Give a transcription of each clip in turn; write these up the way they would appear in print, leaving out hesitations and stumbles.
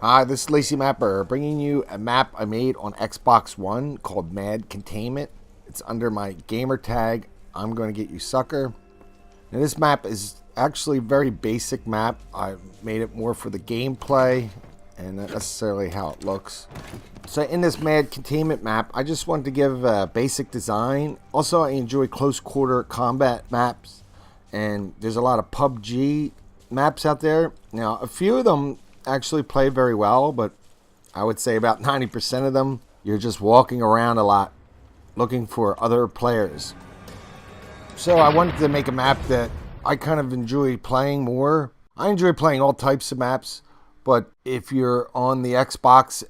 Hi, this is Lacey Mapper bringing you a map I made on Xbox One called Mad Containment. It's under my gamer tag, I'm Going to Get You Sucker. Now this map is actually a very basic map. I made it more for the gameplay and not necessarily how it looks. So in this Mad Containment map, I just wanted to give a basic design. Also, I enjoy close quarter combat maps, and there's a lot of PUBG maps out there. Now, a few of them actually play very well, but I would say about 90% of them, you're just walking around a lot looking for other players. So I wanted to make a map that I kind of enjoy playing more. I enjoy playing all types of maps, but if you're on the Xbox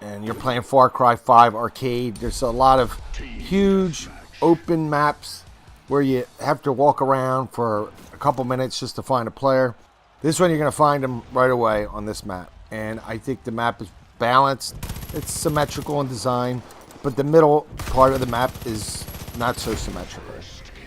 and you're playing Far Cry 5 Arcade, there's a lot of huge open maps where you have to walk around for a couple minutes just to find a player. This one you're going to find them right away on this map. And I think the map is balanced. It's symmetrical in design, but the middle part of the map is not so symmetrical.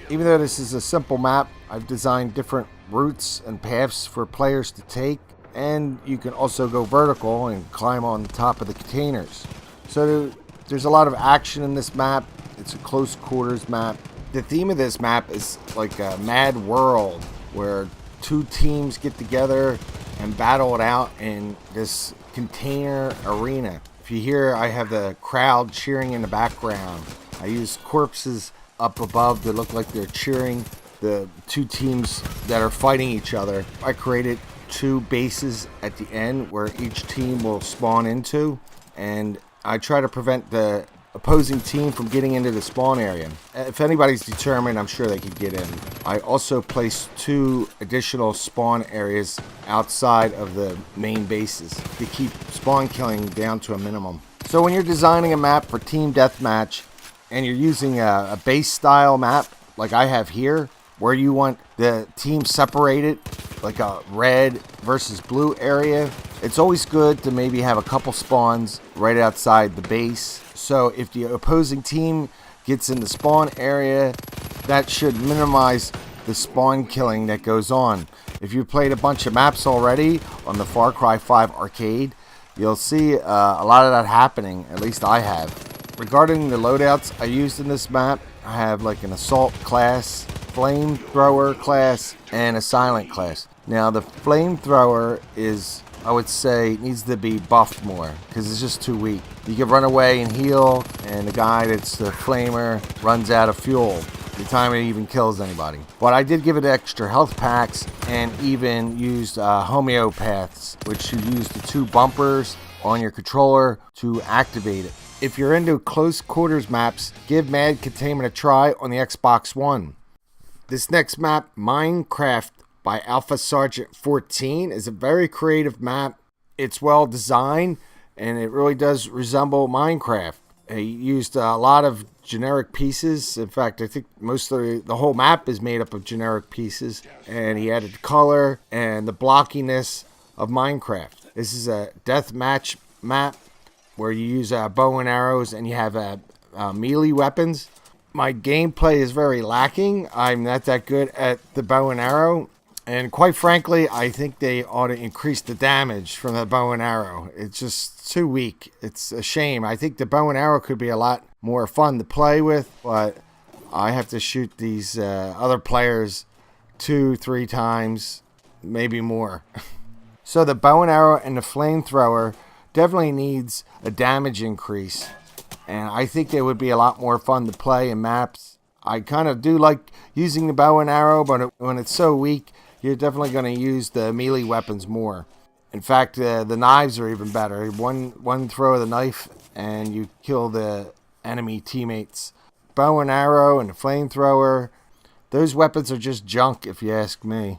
Even though this is a simple map, I've designed different routes and paths for players to take. And you can also go vertical and climb on top of the containers. So there's a lot of action in this map. It's a close quarters map. The theme of this map is like a mad world where two teams get together and battle it out in this container arena. If you hear, I have the crowd cheering in the background. I use corpses up above to look like they're cheering the two teams that are fighting each other. I created two bases at the end where each team will spawn into, and I try to prevent the opposing team from getting into the spawn area. If anybody's determined, I'm sure they could get in. I also placed two additional spawn areas outside of the main bases to keep spawn killing down to a minimum. So when you're designing a map for team deathmatch and you're using a base style map like I have here, where you want the team separated like a red versus blue area, it's always good to maybe have a couple spawns right outside the base. So if the opposing team gets in the spawn area, that should minimize the spawn killing that goes on. If you've played a bunch of maps already on the Far Cry 5 Arcade, you'll see a lot of that happening, at least I have. Regarding the loadouts I used in this map, I have like an assault class, flamethrower class, and a silent class. Now the flamethrower is, I would say, needs to be buffed more because it's just too weak. You can run away and heal, and the guy that's the flamer runs out of fuel the time it even kills anybody. But I did give it extra health packs and even used homeopaths, which you use the two bumpers on your controller to activate it. If you're into close quarters maps, give Mad Containment a try on the Xbox One. This next map, Minecraft by Alpha Sgt 14, is a very creative map. It's well designed and it really does resemble Minecraft. He used a lot of generic pieces. In fact, I think most of the whole map is made up of generic pieces, and he added the color and the blockiness of Minecraft. This is a deathmatch map where you use bow and arrows and you have melee weapons. My gameplay is very lacking. I'm not that good at the bow and arrow. And quite frankly, I think they ought to increase the damage from the bow and arrow. It's just too weak. It's a shame. I think the bow and arrow could be a lot more fun to play with, but I have to shoot these other players 2-3 times, maybe more. So the bow and arrow and the flamethrower definitely needs a damage increase. And I think they would be a lot more fun to play in maps. I kind of do like using the bow and arrow, but when it's so weak, you're definitely going to use the melee weapons more. In fact, the knives are even better. One throw of the knife and you kill the enemy teammates. Bow and arrow and the flamethrower, those weapons are just junk if you ask me.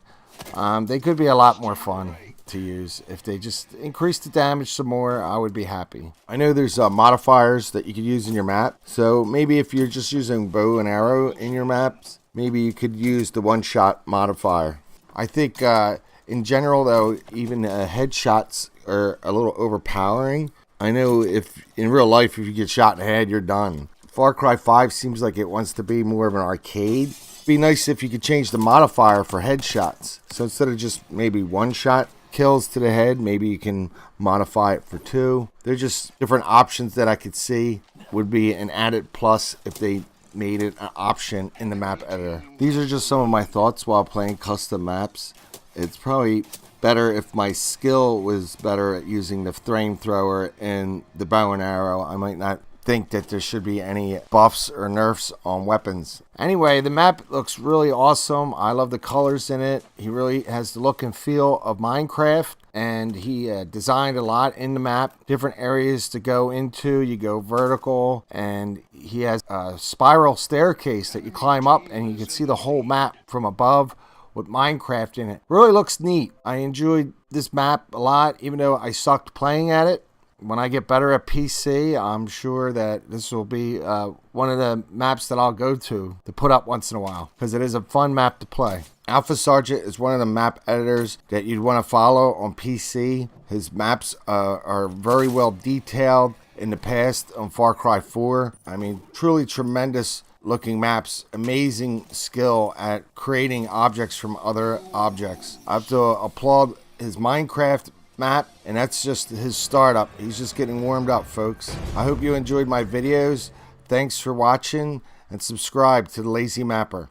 They could be a lot more fun to use. If they just increase the damage some more, I would be happy. I know there's modifiers that you could use in your map. So maybe if you're just using bow and arrow in your maps, maybe you could use the one-shot modifier. I think in general, though, even headshots are a little overpowering. I know if in real life, if you get shot in the head, you're done. Far Cry 5 seems like it wants to be more of an arcade. It'd be nice if you could change the modifier for headshots. So instead of just maybe one shot, kills to the head. Maybe you can modify it for 2. They're just different options that I could see would be an added plus if they made it an option in the map editor. These are just some of my thoughts while playing custom maps. It's probably better if my skill was better at using the flamethrower and the bow and arrow. I might not think that there should be any buffs or nerfs on weapons. Anyway, the map looks really awesome. I love the colors in it. He really has the look and feel of Minecraft, and he designed a lot in the map, different areas to go into. You go vertical, and he has a spiral staircase that you climb up, and you can see the whole map from above with Minecraft in it. Really looks neat. I enjoyed this map a lot, even though I sucked playing at it. When I get better at PC, I'm sure that this will be one of the maps that I'll go to put up once in a while, because it is a fun map to play. Alpha Sgt is one of the map editors that you'd want to follow on PC. His maps are very well detailed. In the past on Far Cry 4, I mean, truly tremendous looking maps, amazing skill at creating objects from other objects. I have to applaud his Minecraft map, and that's just his startup. He's just getting warmed up, folks. I hope you enjoyed my videos. Thanks for watching, and subscribe to the Lazy Mapper.